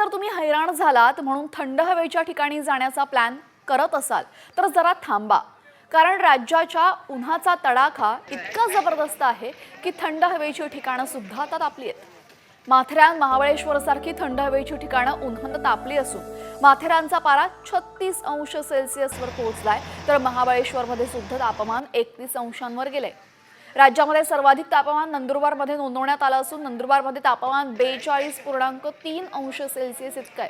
जर तुम्ही हैराण झालात म्हणून थंड हवेच्या ठिकाणी जाण्याचा प्लॅन करत असाल तर जरा थांबा, कारण राज्याच्या उन्हाचा तडाखा इतका जबरदस्त आहे की थंड हवेची ठिकाणं सुद्धा आता तापली आहेत. माथेरान, महाबळेश्वर सारखी थंड हवेची ठिकाणं उन्हानं तापली असून माथेरानचा पारा 36 अंश सेल्सिअसवर पोहोचलाय, तर महाबळेश्वरमध्ये सुद्धा तापमान 31 अंशांवर गेलंय. राज्यामध्ये सर्वाधिक तापमान नंदुरबारमध्ये नोंदवण्यात आलं असून नंदुरबारमध्ये तापमान 42.3 अंश सेल्सिअस इतकं आहे.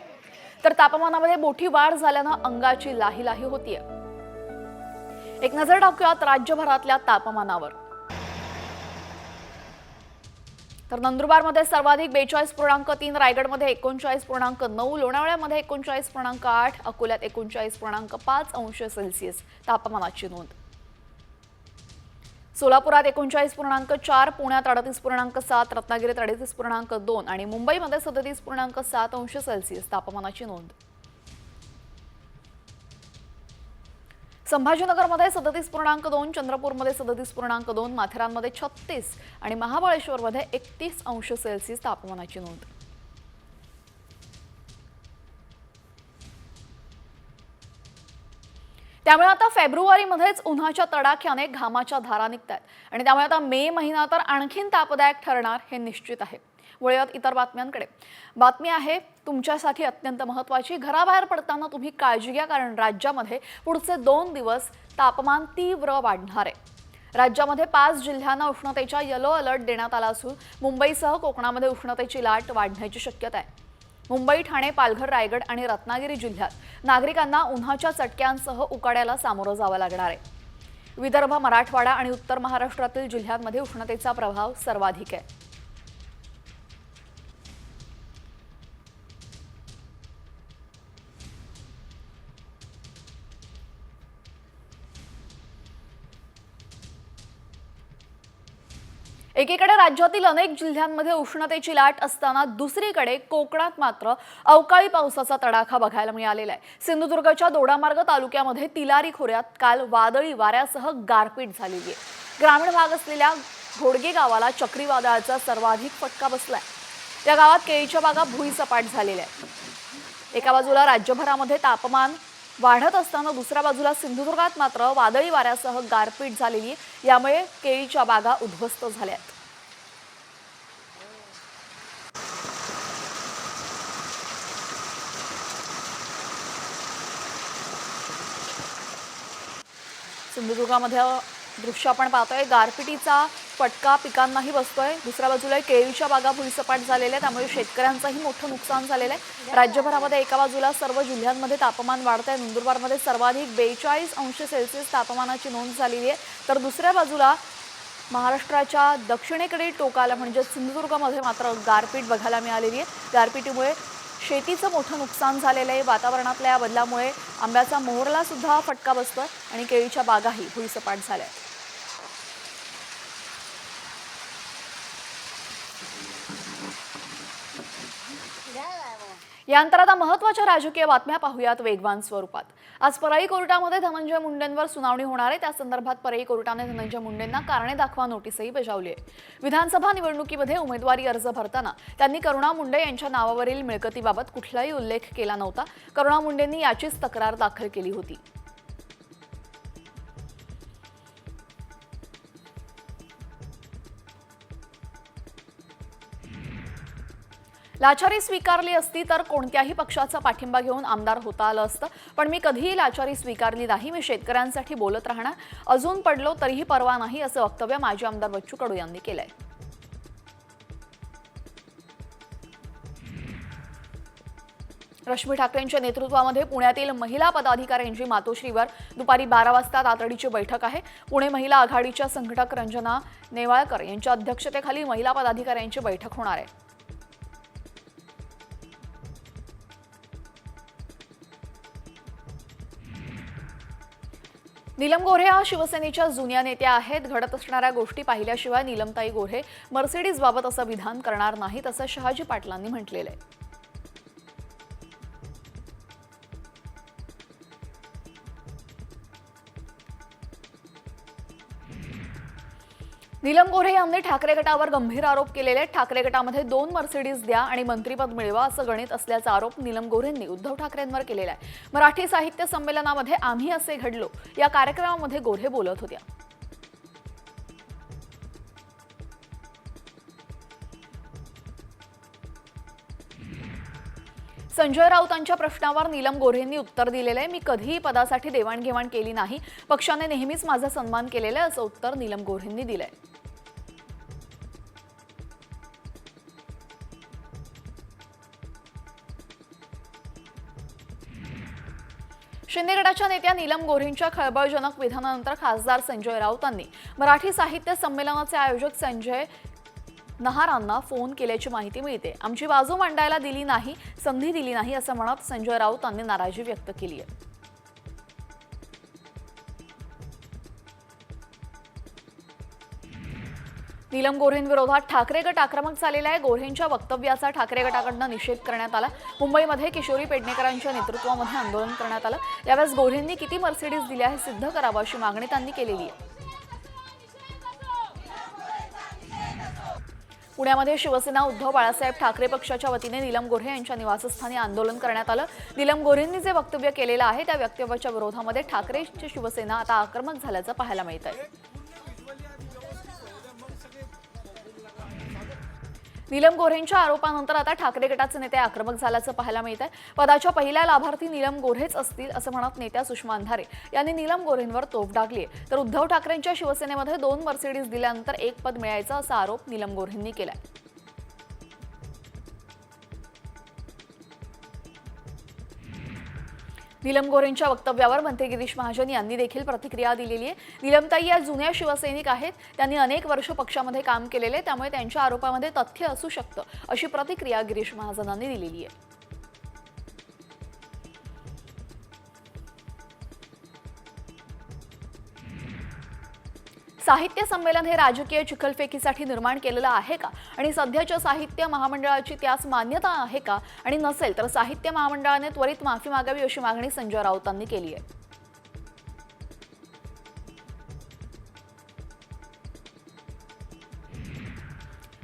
तर तापमानामध्ये मोठी वाढ झाल्यानं अंगाची लाही होतीये. एक नजर टाकूयात राज्यभरातल्या तापमानावर. तर नंदुरबारमध्ये सर्वाधिक 42.3, रायगडमध्ये 39.9, लोणावळ्यामध्ये 39.8, अकोल्यात 39.5 अंश सेल्सिअस तापमानाची नोंद. सोलापुरात 39.4, पुण्यात 38.7, रत्नागिरीत 38.2 आणि मुंबईमध्ये 37.7 अंश सेल्सिअस तापमानाची नोंद. संभाजीनगरमध्ये 37.2, चंद्रपूरमध्ये 37.2, माथेरानमध्ये 36 आणि महाबळेश्वरमध्ये 31 अंश सेल्सिअस तापमानाची नोंद. त्यामुळे आता फेब्रुवारीमध्येच उन्हाच्या तडाख्याने घामाच्या धारा निघतात आणि त्यामुळे आता मे महिना तर आणखीन तापदायक ठरणार हे निश्चित आहे. वळूयात इतर बातम्यांकडे. बातमी आहे तुमच्यासाठी अत्यंत महत्त्वाची. घराबाहेर पडताना तुम्ही काळजी घ्या, कारण राज्यामध्ये पुढचे 2 दिवस तापमान तीव्र वाढणार आहे. राज्यामध्ये 5 जिल्ह्यांना उष्णतेचा येलो अलर्ट देण्यात आला असून मुंबईसह कोकणामध्ये उष्णतेची लाट वाढण्याची शक्यता आहे. मुंबई, ठाणे, पालघर, रायगड आणि रत्नागिरी जिल्ह्यात नागरिकांना उन्हाच्या चटक्यांसह उकाड्याला सामोरं जावं लागणार आहे. विदर्भ, मराठवाडा आणि उत्तर महाराष्ट्रातील जिल्ह्यांमध्ये उष्णतेचा प्रभाव सर्वाधिक आहे. एकीकडे राज्यातील अनेक जिल्ह्यांमध्ये उष्णतेची लाट असताना दुसरीकडे कोकणात मात्र अवकाळी पावसाचा तडाखा बघायला मिळालेला आहे. सिंधुदुर्गच्या दोडामार्ग तालुक्यामध्ये तिलारी खोऱ्यात काल वादळी वाऱ्यासह गारपीट झालेली आहे. ग्रामीण भाग असलेल्या घोडगे गावाला चक्रीवादळाचा सर्वाधिक फटका बसलाय. या गावात केळीच्या बागा भुईसपाट झालेल्या आहेत. एका बाजूला राज्यभरामध्ये तापमान वाढत असताना दुसऱ्या बाजूला सिंधुदुर्गात मात्र वादळी वाऱ्यासह गारपीट झालेली, यामुळे केळीच्या बागा उद्ध्वस्त झाल्यात. सिंधुदुर्गामध्ये दृश्य आपण पाहतोय, गारपिटीचा फटका पिकांनाही बसतोय. दुसऱ्या बाजूला केळीच्या बागा भुईसपाट झालेल्या, त्यामुळे शेतकऱ्यांचंही मोठं नुकसान झालेलं आहे. राज्यभरामध्ये एका बाजूला सर्व जिल्ह्यांमध्ये तापमान वाढतंय. नंदुरबारमध्ये सर्वाधिक 42 अंश सेल्सिअस तापमानाची नोंद झालेली आहे, तर दुसऱ्या बाजूला महाराष्ट्राच्या दक्षिणेकडील टोकाला म्हणजे सिंधुदुर्गमध्ये मात्र गारपीट बघायला मिळालेली आहे. गारपिटीमुळे शेतीचं मोठं नुकसान झालेलं आहे. वातावरणातल्या या बदलामुळे आंब्याचा मोहरला सुद्धा फटका बसतोय आणि केळीच्या बागाही भुईसपाट झाल्या. यानंतर आता महत्त्वाच्या राजकीय बातम्या पाहूयात वेगवान स्वरूपात. आज परळी कोर्टामध्ये धनंजय मुंडेंवर सुनावणी होणार आहे. त्या संदर्भात परळी कोर्टाने धनंजय मुंडेंना कारणे दाखवा नोटीसही बजावली आहे. विधानसभा निवडणुकीमध्ये उमेदवारी अर्ज भरताना त्यांनी करुणा मुंडे यांच्या नावावरील मिळकतीबाबत कुठलाही उल्लेख केला नव्हता. करुणा मुंडेंनी याचीच तक्रार दाखल केली होती. लाचारी स्वीकारली असती तर कोणत्याही पक्षाचा पाठिंबा घेऊन आमदार होता आलं असतं, पण मी कधीही लाचारी स्वीकारली नाही. मी शेतकऱ्यांसाठी बोलत राहणार, अजून पडलो तरीही परवा नाही, असं वक्तव्य माजी आमदार बच्चू कडू यांनी केलंय. रश्मी ठाकरेंच्या नेतृत्वामध्ये पुण्यातील महिला पदाधिकाऱ्यांची मातोश्रीवर दुपारी 12 वाजता तातडीची बैठक आहे. पुणे महिला आघाडीच्या संघटक रंजना नेवाळकर यांच्या अध्यक्षतेखाली महिला पदाधिकाऱ्यांची बैठक होणार आहे. नीलम गोऱ्हे या शिवसेनेच्या जुन्या नेत्या आहेत. घडत असणाऱ्या गोष्टी पाहिल्याशिवाय नीलमताई गोऱ्हे मर्सिडीज बाबत असं विधान करणार नाहीत, असं शहाजी पाटलांनी म्हटलेलं आहे. नीलम गोऱ्हे यांनी ठाकरे गटावर गंभीर आरोप केलेले आहेत। ठाकरे गटामध्ये 2 मर्सिडीज द्या आणि मंत्रिपद मिळवा असं गणित असल्याचा आरोप नीलम गोऱ्हेंनी उद्धव ठाकरेंवर केलेला आहे। मराठी साहित्य संमेलनामध्ये आम्ही असे घडलो या कार्यक्रमामध्ये गोऱ्हे बोलत होत्या। संजय राऊतांच्या प्रश्नावर नीलम गोऱ्हेंनी उत्तर दिलेलं आहे। मी कधीही पदासाठी देवाणघेवाण केली नाही, पक्षाने नेहमीच माझा सन्मान केलेला आहे असं उत्तर नीलम गोऱ्हेंनी दिलंय। शिंदे गटाच्या नेत्या नीलम गोऱ्हेंच्या खळबळजनक विधानानंतर खासदार संजय राऊतांनी मराठी साहित्य संमेलनाचे आयोजक संजय नहारांना फोन केल्याची माहिती मिळते। आमची बाजू मांडायला दिली नाही, संधी दिली नाही असं म्हणत संजय राऊतांनी नाराजी व्यक्त केली आहे। नीलम गोऱ्हेंविरोधात ठाकरे गट आक्रमक झालेला आहे। गोऱ्हेंच्या वक्तव्याचा ठाकरे गटाकडून निषेध करण्यात आला। मुंबईमध्ये किशोरी पेडणेकरांच्या नेतृत्वामध्ये आंदोलन करण्यात आलं। यावेळेस गोऱ्हेंनी किती मर्सिडीज दिल्या हे सिद्ध करावं अशी मागणी त्यांनी केलेली आहे। पुण्यामध्ये शिवसेना उद्धव बाळासाहेब ठाकरे पक्षाच्या वतीने नीलम गोऱ्हे यांच्या निवासस्थानी आंदोलन करण्यात आलं। नीलम गोऱ्हेंनी जे वक्तव्य केलेलं आहे त्या वक्तव्याच्या विरोधामध्ये ठाकरेची शिवसेना आता आक्रमक झाल्याचं पाहायला मिळत आहे। नीलम गोऱ्हेंच्या आरोपानंतर आता ठाकरे गटाचे नेते आक्रमक झाल्याचं पाहायला मिळत आहे। पदाच्या पहिल्या लाभार्थी नीलम गोऱ्हेच असतील असं म्हणत नेत्या सुषमा अंधारे यांनी नीलम गोऱ्हेंवर तोफ डागली आहे। तर उद्धव ठाकरेंच्या शिवसेनेमध्ये 2 मर्सिडीज दिल्यानंतर 1 पद मिळायचं असा आरोप नीलम गोऱ्हेंनी केलाय। नीलम गोऱ्हेंच्या वक्तव्यावर मंत्री गिरीश महाजन यांनी देखील प्रतिक्रिया दिलेली आहे। नीलमताई या जुन्या शिवसैनिक आहेत, त्यांनी अनेक वर्ष पक्षामध्ये काम केलेले, त्यामुळे त्यांच्या आरोपामध्ये तथ्य असू शकतं अशी प्रतिक्रिया गिरीश महाजनांनी दिलेली आहे। साहित्य संमेलन हे राजकीय चिखलफेकीसाठी निर्माण केलेलं आहे का आणि सध्याच्या साहित्य महामंडळाची त्यास मान्यता आहे का आणि नसेल तर साहित्य महामंडळाने त्वरित माफी मागावी अशी मागणी संजय राऊतांनी केली आहे।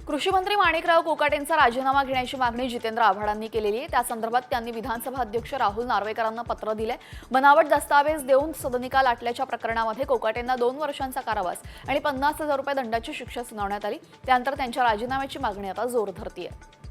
कृषी मंत्री माणिकराव कोकाटेंचा राजीनामा घेण्याची मागणी जितेंद्र आव्हाडांनी केलेली आहे। त्या संदर्भात त्यांनी विधानसभा अध्यक्ष राहुल नार्वेकरांना पत्र दिले। बनावट दस्तावेज देऊन सदनिका लाटल्याच्या प्रकरणामध्ये कोकाटेंना 2 वर्षांचा कारावास आणि 50,000 रुपये दंडाची शिक्षा सुनावण्यात आली। त्यानंतर त्यांच्या राजीनाम्याची मागणी आता जोर धरते आहे।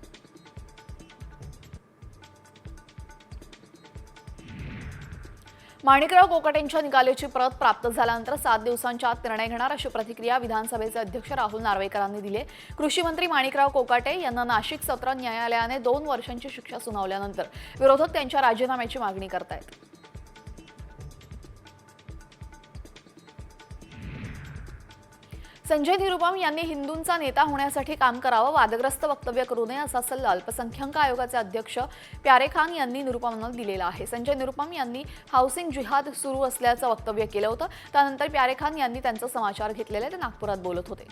माणिकराव कोकाटेंच्या निकालाची प्रत प्राप्त झाल्यानंतर 7 दिवसांच्या आत निर्णय घेणार अशी प्रतिक्रिया विधानसभेचे अध्यक्ष राहुल नार्वेकरांनी दिली आहे। कृषी मंत्री माणिकराव कोकाटे यांना नाशिक सत्र न्यायालयाने 2 वर्षांची शिक्षा सुनावल्यानंतर विरोधक त्यांच्या राजीनाम्याची मागणी करतायत। संजय निरुपम यांनी हिंदूंचा नेता होण्यासाठी काम करावं, वादग्रस्त वक्तव्य करू नये असा सल्ला अल्पसंख्याक आयोगाचे अध्यक्ष प्यारे खान यांनी निरुपमांना दिलेला आहे। संजय निरुपम यांनी हाऊसिंग जिहाद सुरू असल्याचं वक्तव्य केलं होतं। त्यानंतर प्यारे खान यांनी त्यांचा समाचार घेतलेला आहे। ते नागपुरात बोलत होते।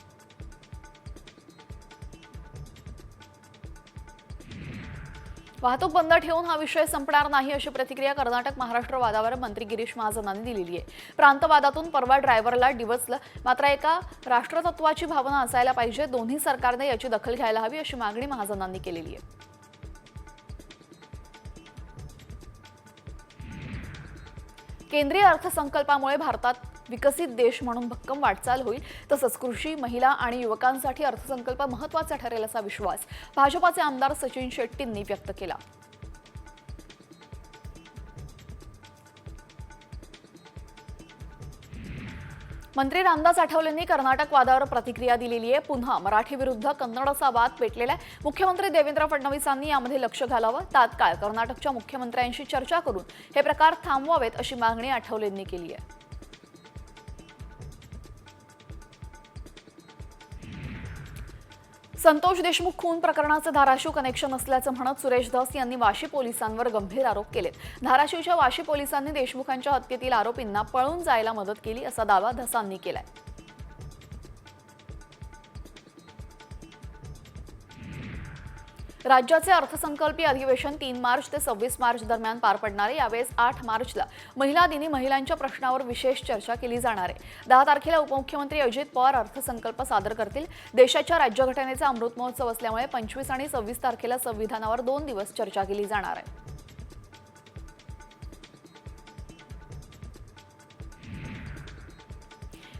वाहतूक बंद ठेवून हा विषय संपणार नाही अशी प्रतिक्रिया कर्नाटक महाराष्ट्र वादावर मंत्री गिरीश महाजनांनी दिलेली आहे। प्रांतवादातून परवा ड्रायव्हरला डिवचलं, मात्र एका राष्ट्रतत्वाची भावना असायला पाहिजे, दोन्ही सरकारने याची दखल घ्यायला हवी अशी मागणी महाजनांनी केलेली आहे। केंद्रीय अर्थसंकल्पामुळे भारतात विकसित देश म्हणून भक्कम वाटचाल होईल, तसंच कृषी, महिला आणि युवकांसाठी अर्थसंकल्प महत्त्वाचा ठरेल असा विश्वास भाजपाचे आमदार सचिन शेट्टींनी व्यक्त केला। मंत्री रामदास आठवलेंनी कर्नाटक वादावर प्रतिक्रिया दिलेली आहे। पुन्हा मराठी विरुद्ध कन्नडचा वाद पेटलेला आहे। मुख्यमंत्री देवेंद्र फडणवीसांनी यामध्ये लक्ष घालावं, तात्काळ कर्नाटकच्या मुख्यमंत्र्यांशी चर्चा करून हे प्रकार थांबवावेत अशी मागणी आठवलेंनी केली आहे। संतोष देशमुख खून प्रकरणाचे धाराशिव कनेक्शन असल्याचं म्हणत सुरेश धस यांनी वाशी पोलिसांवर गंभीर आरोप केलेत। धाराशिवच्या वाशी पोलिसांनी देशमुखांच्या हत्येतील आरोपींना पळून जायला मदत केली असा दावा धसांनी केलाय। राज्याचे अर्थसंकल्पीय अधिवेशन 3 मार्च ते 26 मार्च दरम्यान पार पडणार आहे। यावेळेस 8 मार्चला महिला दिनी महिलांच्या प्रश्नावर विशेष चर्चा केली जाणार आहे। 10 तारखेला उपमुख्यमंत्री अजित पवार अर्थसंकल्प सादर करतील। देशाच्या राज्यघटनेचा अमृत महोत्सव असल्यामुळे 25 आणि 26 तारखेला संविधानावर 2 दिवस चर्चा केली जाणार आहे।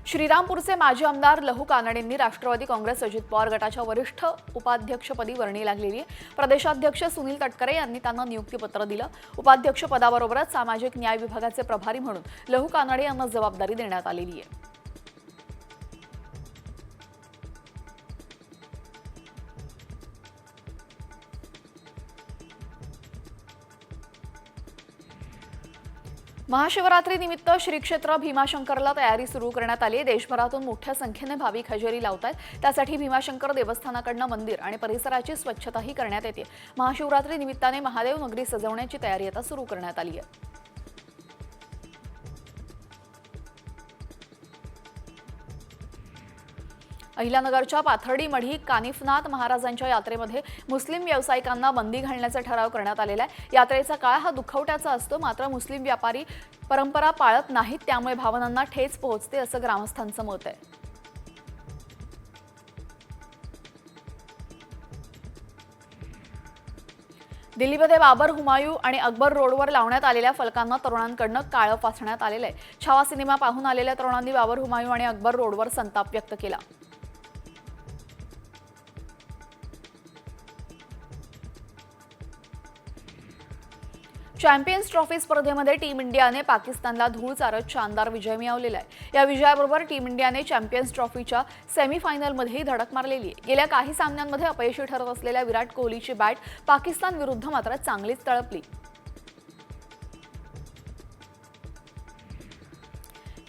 श्रीरामपूरचे माजी आमदार लहू कानडेंनी राष्ट्रवादी काँग्रेस अजित पवार गटाच्या वरिष्ठ उपाध्यक्षपदी वर्णी लागलेली आहे। प्रदेशाध्यक्ष सुनील तटकरे यांनी त्यांना नियुक्तीपत्र दिलं। उपाध्यक्षपदाबरोबरच सामाजिक न्याय विभागाचे प्रभारी म्हणून लहू कानडे यांना जबाबदारी देण्यात आलेली आहे। महाशिवरात्री निमित्त श्री क्षेत्र भीमाशंकरला तयारी सुरू करण्यात आली आहे। देशभरातून मोठ्या संख्येने भाविक हजेरी लावतात। त्यासाठी भीमाशंकर देवस्थानाकडून मंदिर आणि परिसराची स्वच्छताही करण्यात येते। महाशिवरात्री निमित्ताने महादेव नगरी सजवण्याची तयारी आता सुरू करण्यात आली आहे। अहिल्यानगरच्या पाथर्डी मढी कानिफनाथ महाराजांच्या यात्रेमध्ये मुस्लिम व्यावसायिकांना बंदी घालण्याचा ठराव करण्यात आलेला आहे। यात्रेचा काळ हा दुखवट्याचा असतो, मात्र मुस्लिम व्यापारी परंपरा पाळत नाहीत, त्यामुळे भावनांना ठेच पोहोचते असं ग्रामस्थांचं मत आहे। दिल्लीमध्ये बाबर, हुमायूं आणि अकबर रोडवर लावण्यात आलेल्या फलकांना तरुणांकडून काळं फासण्यात आलेलं आहे। छावा सिनेमा पाहून आलेल्या तरुणांनी बाबर, हुमायूं आणि अकबर रोडवर संताप व्यक्त केला। चॅम्पियन्स ट्रॉफी स्पर्धेमध्ये टीम इंडियाने पाकिस्तानला धूळ चारत शानदार विजय मिळवलेला आहे। या विजयाबरोबर टीम इंडियाने चॅम्पियन्स ट्रॉफीच्या सेमीफायनलमध्येही धडक मारलेली आहे। गेल्या काही सामन्यांमध्ये अपयशी ठरत असलेल्या विराट कोहलीची बॅट पाकिस्तान विरुद्ध मात्र चांगलीच तळपली।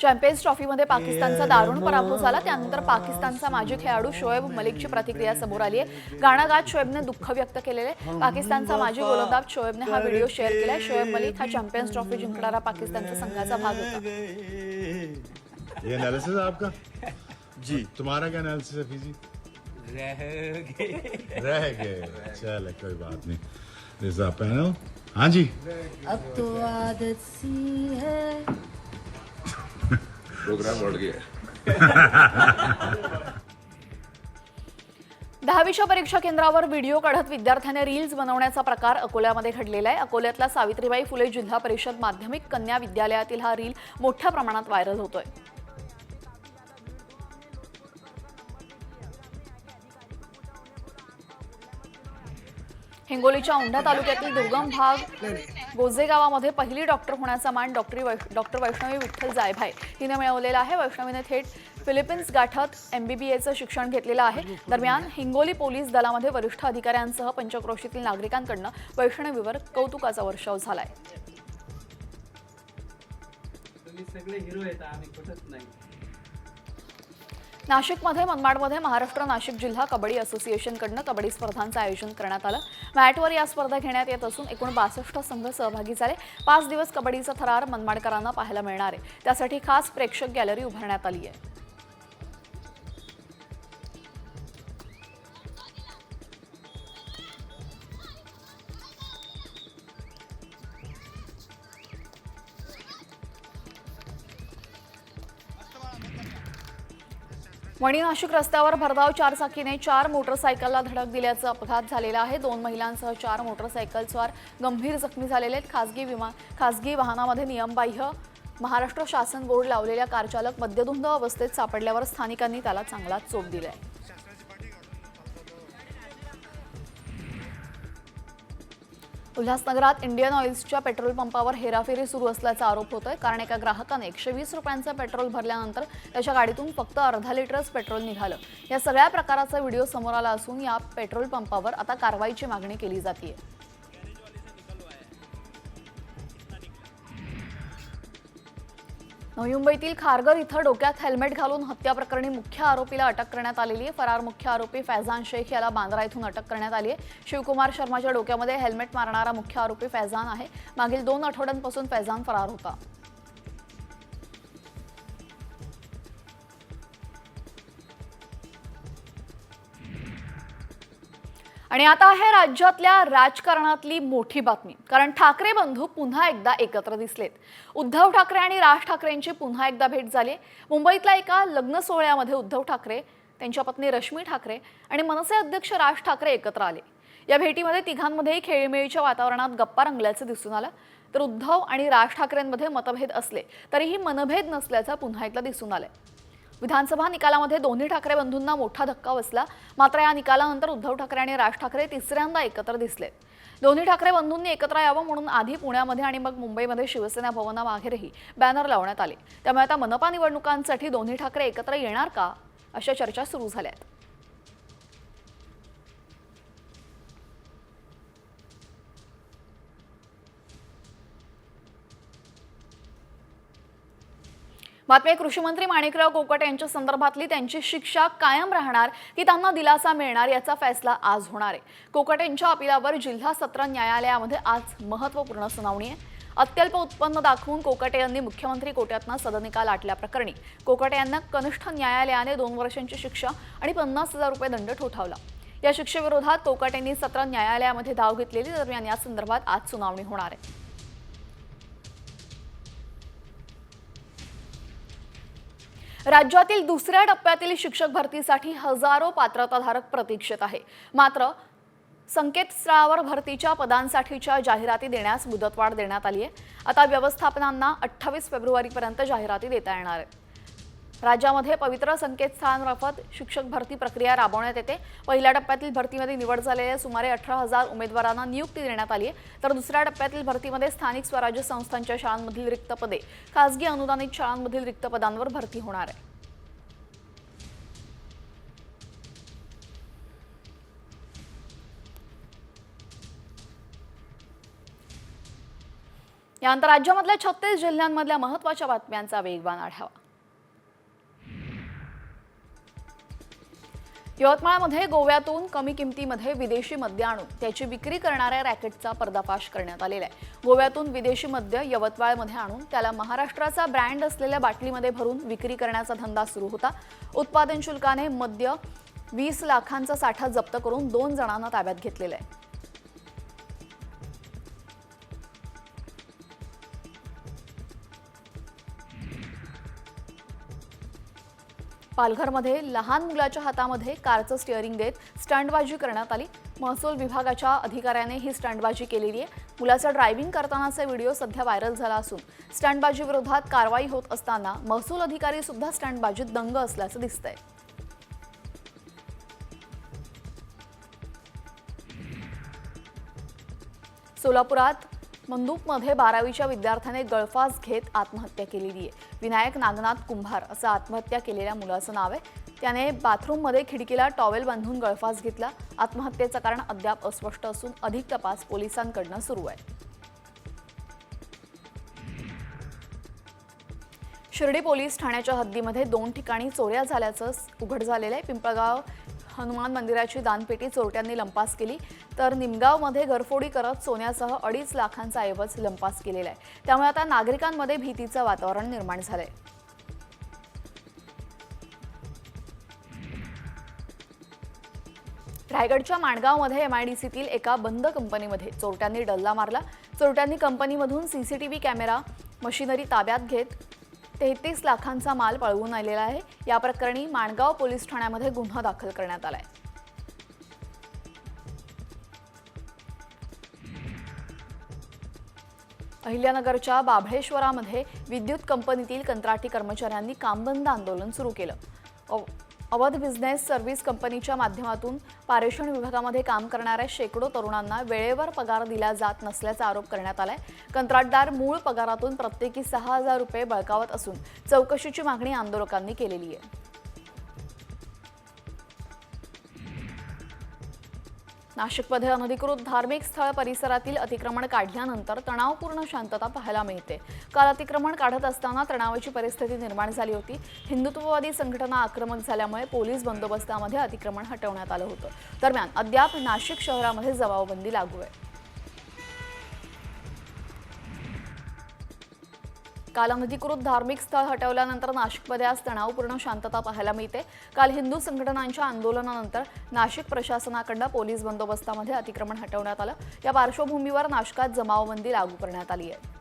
चॅम्पियन्स ट्रॉफीमध्ये पाकिस्तानचा दारुण पराभव झाला। त्यानंतर पाकिस्तानचा माजी खेळाडू शोएब मलिकची प्रतिक्रिया समोर आली आहे। गाणं गात शोएबने दुःख व्यक्त केलेले आहे। पाकिस्तानचा माजी गोलंदाज शोएबने हा व्हिडिओ शेअर केलाय। शोएब मलिक हा चॅम्पियन्स ट्रॉफी जिंकणारा पाकिस्तानच्या संघाचा भाग होता। ये एनालिसिस है आपका जी, तुम्हारा क्या एनालिसिस है फीजी? रह गए चल कोई बात नहीं। रिजा पैनल हाँ जी, अब तो आदत सी है प्रोग्राम बढ़ गया। 10वीच्या परीक्षा केंद्रावर व्हिडिओ काढत विद्यार्थ्यांनी रील्स बनवण्याचा प्रकार अकोल्यामध्ये घडलेला आहे। अकोल्यातल्या सावित्रीबाई फुले जिल्हा परिषद माध्यमिक कन्या विद्यालयातील हा रील मोठ्या प्रमाणात व्हायरल होतोय। हिंगोलीच्या औंढा तालुक्यातील दुर्गम भाग गोजे गावामध्ये पहिली डॉक्टर होण्याचा मान डॉक्टर वैष्णवी विठ्ठल जायभाय हिने मिळवलेला आहे। वैष्णवीने थेट फिलिपिन्स गाठत MBBAचं शिक्षण घेतलेलं आहे। दरम्यान हिंगोली पोलीस दलामध्ये वरिष्ठ अधिकाऱ्यांसह पंचक्रोशीतील नागरिकांकडून वैष्णवीवर कौतुकाचा वर्षाव झालाय। नाशिकमध्ये मनमाडमध्ये महाराष्ट्र नाशिक जिल्हा कबड्डी असोसिएशनकडून कबड्डी स्पर्धांचं आयोजन करण्यात आलं। मॅटवर या स्पर्धा घेण्यात येत असून एकूण 62 संघ सहभागी झाले। 5 दिवस कबड्डीचा थरार मनमाडकरांना पाहायला मिळणार आहे। त्यासाठी खास प्रेक्षक गॅलरी उभारण्यात आली आहे। वणी नाशिक रस्त्यावर भरधाव चारचाकीने 4 मोटरसायकलला धडक दिल्याचा अपघात झालेला आहे। 2 महिलांसह 4 मोटरसायकलस्वार गंभीर जखमी झालेले आहेत। खासगी वाहनामध्ये नियमबाह्य महाराष्ट्र शासन बोर्ड लावलेल्या कारचालक मद्यधुंद अवस्थेत सापडल्यावर स्थानिकांनी त्याला चांगलाच चोप दिलाय। उल्हासनगरात इंडियन ऑइल्सच्या पेट्रोल पंपावर हेराफेरी सुरू असल्याचा आरोप होतोय। कारण एका ग्राहकाने 120 रुपयांचं पेट्रोल भरल्यानंतर त्याच्या गाडीतून फक्त अर्धा लिटरच पेट्रोल निघालं। या सगळ्या प्रकाराचा व्हिडिओ समोर आला असून या पेट्रोल पंपावर आता कारवाईची मागणी केली जाते। नवी मुंबईतील खारघर इथं डोक्यात हेल्मेट घालून हत्या प्रकरणी मुख्य आरोपीला अटक करण्यात आलेली आहे। फरार मुख्य आरोपी फैजान शेख याला बांद्रा इथून अटक करण्यात आली आहे। शिवकुमार शर्माच्या डोक्यामध्ये हेल्मेट मारणारा मुख्य आरोपी फैजान आहे। मागील 2 आठवड्यांपासून फैजान फरार होता। आणि आता आहे राज्यातल्या राजकारणातली मोठी बातमी, कारण ठाकरे बंधू पुन्हा एकदा एकत्र दिसलेत. उद्धव ठाकरे आणि राज ठाकरेंची पुन्हा एकदा भेट झाली. मुंबईतल्या एका लग्न सोहळ्यामध्ये उद्धव ठाकरे, त्यांच्या पत्नी रश्मी ठाकरे आणि मनसे अध्यक्ष राज ठाकरे एकत्र आले. या भेटीमध्ये तिघांमध्येही खेळीमेळीच्या वातावरणात गप्पा रंगल्याचं दिसून आलं. तर उद्धव आणि राज ठाकरेंमध्ये मतभेद असले तरीही मनभेद नसल्याचं पुन्हा एकदा दिसून आलंय. विधानसभा निकालामध्ये दोन्ही ठाकरे बंधूंना मोठा धक्का बसला. मात्र या निकालानंतर उद्धव ठाकरे आणि राज ठाकरे तिसऱ्यांदा एकत्र दिसलेत. दोन्ही ठाकरे बंधूंनी एकत्र यावं म्हणून आधी पुण्यामध्ये आणि मग मुंबईमध्ये शिवसेना भवनामागेही बॅनर लावण्यात आले. त्यामुळे आता मनपा निवडणुकांसाठी दोन्ही ठाकरे एकत्र येणार का, अशा चर्चा सुरू झाल्या आहेत. बातमी कृषी मंत्री माणिकराव कोकाटे यांच्या संदर्भातली त्यांची शिक्षा कायम राहणार की त्यांना दिलासा मिळणार याचा फैसला आज होणार आहे. कोकाटे यांच्या अपीलावर जिल्हा सत्र न्यायालयामध्ये आज महत्त्वपूर्ण सुनावणी आहे. अत्यल्प उत्पन्न दाखवून कोकाटे यांनी मुख्यमंत्री कोट्यातनं सदनिका लाटल्याप्रकरणी कोकाटे यांना कनिष्ठ न्यायालयाने 2 वर्षांची शिक्षा आणि 50,000 रुपये दंड ठोठावला. या शिक्षेविरोधात कोकाटेंनी सत्र न्यायालयामध्ये धाव घेतलेली. दरम्यान या संदर्भात आज सुनावणी होणार आहे. राज्यातील दुसऱ्या टप्प्यातील शिक्षक भरतीसाठी हजारो पात्रताधारक प्रतीक्षेत आहे. मात्र संकेतस्थळावर भरतीच्या पदांसाठीच्या जाहिराती देण्यास मुदतवाढ देण्यात आली आहे. आता व्यवस्थापनांना 28 फेब्रुवारीपर्यंत जाहिराती देता येणार आहेत. राज्यामध्ये पवित्र संकेतस्थळांमार्फत शिक्षक भरती प्रक्रिया राबवण्यात येते. पहिल्या टप्प्यातील भरतीमध्ये निवड झालेल्या सुमारे 18,000 उमेदवारांना नियुक्ती देण्यात आली आहे. तर दुसऱ्या टप्प्यातील भरतीमध्ये स्थानिक स्वराज्य संस्थांच्या शाळांमधील रिक्त पदे, खासगी अनुदानित शाळांमधील रिक्त पदांवर भरती होणार आहे. यानंतर राज्यामधल्या 36 जिल्ह्यांमधल्या महत्त्वाच्या बातम्यांचा वेगवान आढावा. यवतमाळमध्ये गोव्यातून कमी किमतीमध्ये विदेशी मद्य आणून त्याची विक्री करणाऱ्या रॅकेटचा पर्दाफाश करण्यात आलेला आहे. गोव्यातून विदेशी मद्य यवतमाळमध्ये आणून त्याला महाराष्ट्राचा ब्रँड असलेल्या बाटलीमध्ये भरून विक्री करण्याचा धंदा सुरू होता. उत्पादन शुल्काने मद्य 20 लाखांचा साठा जप्त करून 2 जणांना ताब्यात घेतलेला आहे. पालघरमध्ये लहान मुलाच्या हातामध्ये कारचं स्टिअरिंग देत स्टंटबाजी करण्यात आली. महसूल विभागाच्या अधिकाऱ्याने ही स्टंटबाजी केलेली आहे. मुलाचा ड्रायव्हिंग करतानाचा व्हिडिओ सध्या व्हायरल झाला असून स्टंटबाजी विरोधात कारवाई होत असताना महसूल अधिकारी सुद्धा स्टंटबाजीत दंग असल्याचं दिसतंय. सोलापुरात मंदूपमध्ये 12वीच्या विद्यार्थ्याने गळफास घेत आत्महत्या केलेली आहे. विनायक नागनाथ कुंभार असं आत्महत्या केलेल्या मुलाचं नाव आहे. त्याने बाथरूममध्ये खिडकीला टॉवेल बांधून गळफास घेतला. आत्महत्येचं कारण अद्याप अस्पष्ट असून अधिक तपास पोलिसांकडून सुरू आहे. शिर्डी पोलीस ठाण्याच्या हद्दीमध्ये 2 ठिकाणी चोऱ्या झाल्याचं उघड झालेलं आहे. पिंपळगाव हनुमान मंदिराची दानपेटी चोरट्यांनी लंपास केली. तर निमगावमध्ये घरफोडी करत सोन्यासह 2.5 लाखांचा ऐवज लंपास केलेला आहे. त्यामुळे आता नागरिकांमध्ये भीतीचं वातावरण निर्माण झालंय. रायगडच्या माणगावमध्ये MIDCतील एका बंद कंपनीमध्ये चोरट्यांनी डल्ला मारला. चोरट्यांनी कंपनीमधून CCTV कॅमेरा मशिनरी ताब्यात घेत 33 लाखांचा माल पळवून आणलेला आहे. या प्रकरणी माणगाव पोलीस ठाण्यामध्ये गुन्हा दाखल करण्यात आलाय. अहिल्यानगरच्या बाभळेश्वरामध्ये विद्युत कंपनीतील कंत्राटी कर्मचाऱ्यांनी कामबंद आंदोलन सुरू केलं. अवध बिझनेस सर्व्हिस कंपनीच्या माध्यमातून पारेषण विभागामध्ये काम करणाऱ्या शेकडो तरुणांना वेळेवर पगार दिला जात नसल्याचा आरोप करण्यात आलाय. कंत्राटदार मूळ पगारातून प्रत्येकी 6,000 रुपये बळकावत असून चौकशीची मागणी आंदोलकांनी केलेली आहे. नाशिकमध्ये अनधिकृत धार्मिक स्थळ परिसरातील अतिक्रमण काढल्यानंतर तणावपूर्ण शांतता पाहायला मिळते. काल अतिक्रमण काढत असताना तणावाची परिस्थिती निर्माण झाली होती. हिंदुत्ववादी संघटना आक्रमक झाल्यामुळे पोलीस बंदोबस्तामध्ये अतिक्रमण हटवण्यात आलं होतं. दरम्यान अद्याप नाशिक शहरामध्ये जमावबंदी लागू आहे. काल अनधिकृत धार्मिक स्थळ हटवल्यानंतर नाशिकमध्ये आज तणावपूर्ण शांतता पाहायला मिळते. काल हिंदू संघटनांच्या आंदोलनानंतर नाशिक प्रशासनाकडून पोलीस बंदोबस्तामध्ये अतिक्रमण हटवण्यात आलं. या पार्श्वभूमीवर नाशिकात जमावबंदी लागू करण्यात आली आहे.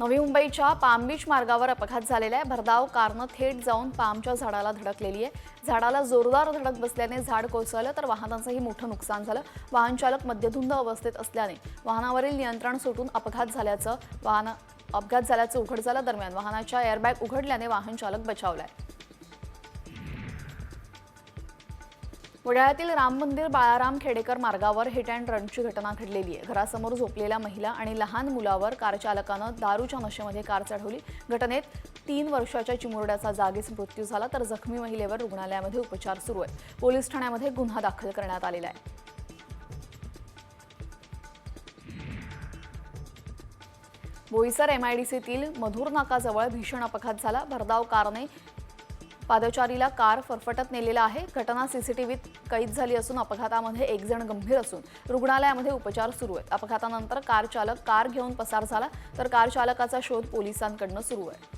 नवी मुंबईच्या पाम बीच मार्गावर अपघात झालेला आहे. भरधाव कारनं थेट जाऊन पामच्या झाडाला धडकलेली आहे. झाडाला जोरदार धडक बसल्याने झाड कोसळलं तर वाहनाचंही मोठं नुकसान झालं. वाहन चालक मद्यधुंद अवस्थेत असल्याने वाहनावरील नियंत्रण सुटून अपघात झाल्याचं उघड झालं. दरम्यान वाहनाच्या एअरबॅग उघडल्याने वाहन चालक बचावलाय. वडाळ्यातील राम मंदिर बाळाराम खेडेकर मार्गावर हिट अँड रनची घटना घडलेली आहे. घरासमोर झोपलेल्या महिला आणि लहान मुलावर कार चालकानं दारूच्या नशेमध्ये कार चढवली. घटनेत 3 वर्षाच्या चिमुरड्याचा जागीच मृत्यू झाला तर जखमी महिलेवर रुग्णालयामध्ये उपचार सुरू आहेत. पोलीस ठाण्यामध्ये गुन्हा दाखल करण्यात आलेला आहे. बोईसर MIDCतील मधुर नाकाजवळ भीषण अपघात झाला. भरधाव कारने पादचारीला कार फरफटत नेलेला आहे. घटना CCTVत कैद झाली असून अपघातामध्ये एक जण गंभीर असून रुग्णालयामध्ये उपचार सुरू आहेत. अपघातानंतर कार चालक कार घेऊन पसार झाला तर कार चालकाचा शोध पोलिसांकडून सुरू आहे.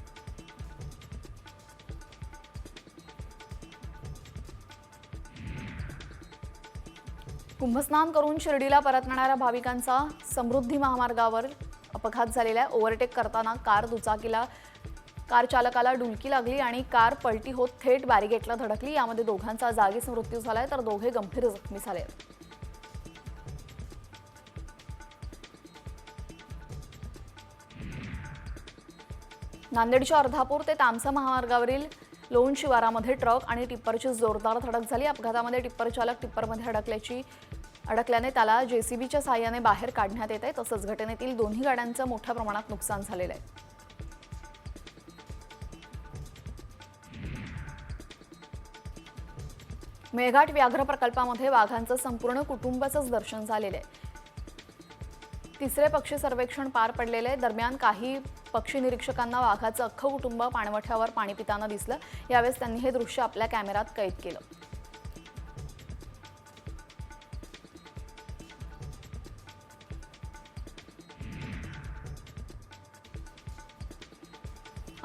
कुंभस्नान करून शिर्डीला परतणाऱ्या भाविकांचा समृद्धी महामार्गावर अपघात झालेला आहे. ओव्हरटेक करताना कार चालकाला डुलकी लागली आणि कार पलटी होत थेट बॅरिगेटला धडकली. यामध्ये दोघांचा जागीच मृत्यू झालाय तर दोघे गंभीर जखमी झाले. नांदेडच्या अर्धापूर ते तामसा महामार्गावरील लोण शिवारामध्ये ट्रक आणि टिप्परची जोरदार धडक झाली. अपघातामध्ये टिप्पर चालक टिप्परमध्ये अडकल्याने त्याला JCBच्या साहाय्याने बाहेर काढण्यात येत आहे. तसंच घटनेतील दोन्ही गाड्यांचं मोठ्या प्रमाणात नुकसान झालेलं आहे. मेळघाट व्याघ्र प्रकल्पामध्ये वाघांचं संपूर्ण कुटुंबाचंच दर्शन झालेलं आहे. 3रे पक्षी सर्वेक्षण पार पडलेलं आहे. दरम्यान काही पक्षी निरीक्षकांना वाघाचं अख्खं कुटुंब पाणवठ्यावर पाणी पिताना दिसलं. यावेळेस त्यांनी हे दृश्य आपल्या कॅमेऱ्यात कैद केलं.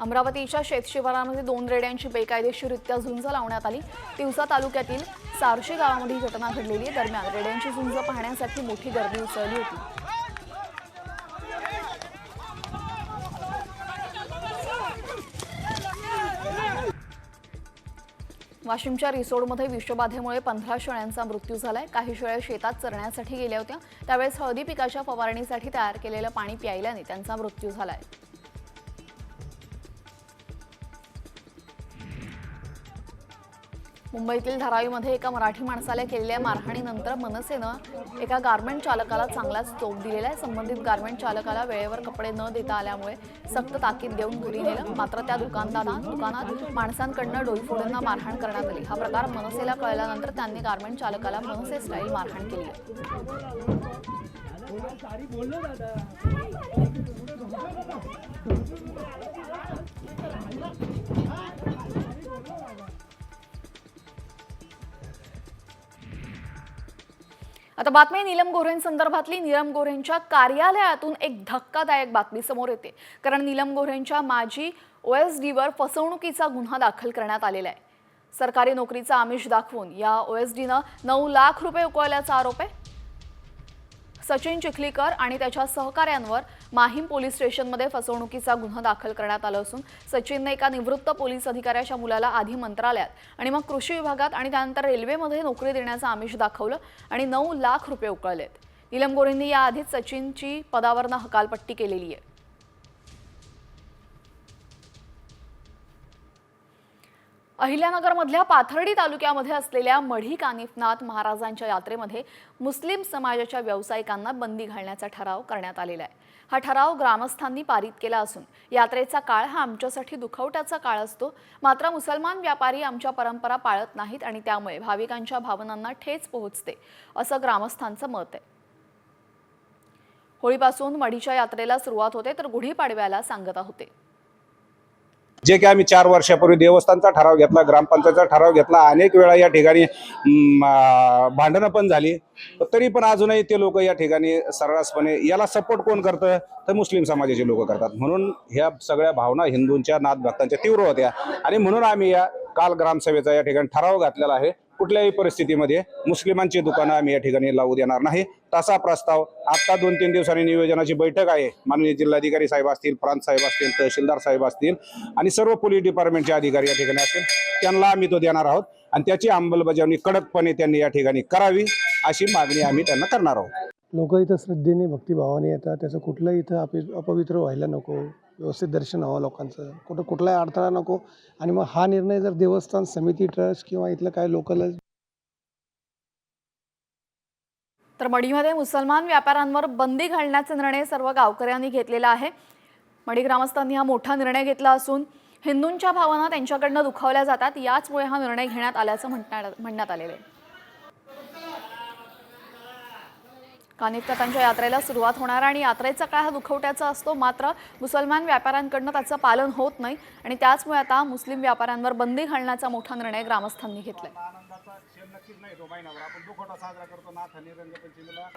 अमरावतीच्या शेतशिवारामध्ये 2 रेड्यांची बेकायदेशीररित्या झुंज लावण्यात आली. तिवसा तालुक्यातील सारशी गावामध्ये ही घटना घडलेली आहे. दरम्यान रेड्यांची झुंज पाहण्यासाठी मोठी गर्दी उसळली होती. वाशिमच्या रिसोडमध्ये विषबाधेमुळे 15 शेळ्यांचा मृत्यू झालाय. काही शेळ्या शेतात चरण्यासाठी गेल्या होत्या. त्यावेळेस हळदी पिकाच्या फवारणीसाठी तयार केलेलं पाणी प्यायल्याने त्यांचा मृत्यू झालाय. मुंबईतील धारावीमध्ये एका मराठी माणसाला केलेल्या मारहाणीनंतर मनसेनं एका गारमेंट चालकाला चांगलाच चोप दिलेला आहे. संबंधित गारमेंट चालकाला वेळेवर कपडे न देता आल्यामुळे सक्त ताकीद देऊन घरी नेलं. मात्र त्या दुकानात माणसांकडनं डोईफोडींना मारहाण करण्यात आली. हा प्रकार मनसेला कळल्यानंतर त्यांनी गारमेंट चालकाला मनसे स्टाईल मारहाण केली आहे. आता बातमी नीलम गोऱ्हेंसंदर्भातली. नीलम गोऱ्हेंच्या कार्यालयातून एक धक्कादायक बातमी समोर येते. कारण नीलम गोऱ्हेंच्या माजी OSDवर फसवणुकीचा गुन्हा दाखल करण्यात आलेला आहे. सरकारी नोकरीचा आमिष दाखवून या OSDनं 9 लाख रुपये उकळल्याचा आरोप आहे. सचिन चिखलीकर आणि त्याच्या सहकाऱ्यांवर माहीम पोलीस स्टेशनमध्ये फसवणुकीचा गुन्हा दाखल करण्यात आला असून सचिनने एका निवृत्त पोलीस अधिकाऱ्याच्या मुलाला आधी मंत्रालयात आणि मग कृषी विभागात आणि त्यानंतर रेल्वेमध्ये नोकरी देण्याचं आमिष दाखवलं आणि 9 लाख रुपये उकळलेत. नीलम गोऱ्हेंनी याआधीच सचिनची पदावरनं हकालपट्टी केलेली आहे. अहिल्यानगरमधल्या पाथर्डी तालुक्यामध्ये असलेल्या मढी कानिफनाथ महाराजांच्या यात्रेमध्ये मुस्लिम समाजाच्या व्यावसायिकांना बंदी घालण्याचा ठराव करण्यात आलेला आहे. हा ठराव ग्रामस्थांनी पारित केला असून यात्रेचा काळ हा आमच्यासाठी दुखवट्याचा काळ असतो. मात्र मुसलमान व्यापारी आमच्या परंपरा पाळत नाहीत आणि त्यामुळे भाविकांच्या भावनांना ठेच पोहोचते असं ग्रामस्थांचं मत आहे. होळीपासून मढीच्या यात्रेला सुरुवात होते तर गुढीपाडव्याला सांगता होते. जे की आम्ही 4 वर्षापूर्वी देवस्थानचा ठराव घेतला, ग्रामपंचायतचा ठराव घेतला, अनेक वेळा या ठिकाणी भांडणं पण झाली, तरी पण अजूनही ते लोक या ठिकाणी सर्रासपणे याला सपोर्ट कोण करतं तर मुस्लिम समाजाचे लोक करतात. म्हणून ह्या सगळ्या भावना हिंदूंच्या नाथभक्तांच्या तीव्र होत्या आणि म्हणून आम्ही या काल ग्रामसभेचा या ठिकाणी ठराव घातलेला आहे. कुठल्याही परिस्थितीमध्ये मुस्लिमांची दुकानं आम्ही या ठिकाणी लावू देणार नाही. तसा प्रस्ताव आता 2-3 दिवसांनी नियोजनाची बैठक आहे. माननीय जिल्हाधिकारी साहेब असतील, प्रांत साहेब असतील, तहसीलदार साहेब असतील आणि सर्व पोलीस डिपार्टमेंटचे अधिकारी या ठिकाणी असतील, त्यांना आम्ही तो देणार आहोत आणि त्याची अंमलबजावणी कडकपणे त्यांनी या ठिकाणी करावी अशी मागणी आम्ही त्यांना करणार आहोत. लोक इथं श्रद्धेने भक्तिभावाने येतात, त्याचं कुठलंही इथं अपवित्र व्हायला नको, व्यवस्थित दर्शन व्हावं लोकांचं, कुठलाही अडथळा नको. आणि मग हा निर्णय जर देवस्थान समिती ट्रस्ट किंवा इथलं काय लोकल तर मढीमध्ये मुसलमान व्यापाऱ्यांवर बंदी घालण्याचा निर्णय सर्व गावकऱ्यांनी घेतलेला आहे. मढी ग्रामस्थांनी हा मोठा निर्णय घेतला असून हिंदूंच्या भावना त्यांच्याकडनं दुखावल्या जातात, याचमुळे हा निर्णय घेण्यात आल्याचं म्हणण्यात आलेलं आहे. कानिफनाथांच्या यात्रेला सुरुवात होणार आणि यात्रेचा काळ हा दुखवट्याचा असतो, मात्र मुसलमान व्यापाऱ्यांकडनं त्याचं पालन होत नाही आणि त्याचमुळे आता मुस्लिम व्यापाऱ्यांवर बंदी घालण्याचा मोठा निर्णय ग्रामस्थांनी घेतलाय. नक्कीच नाही तो महिनाभर आपण दुखवटा साजरा करतो नाथाने रंगपंचमीला.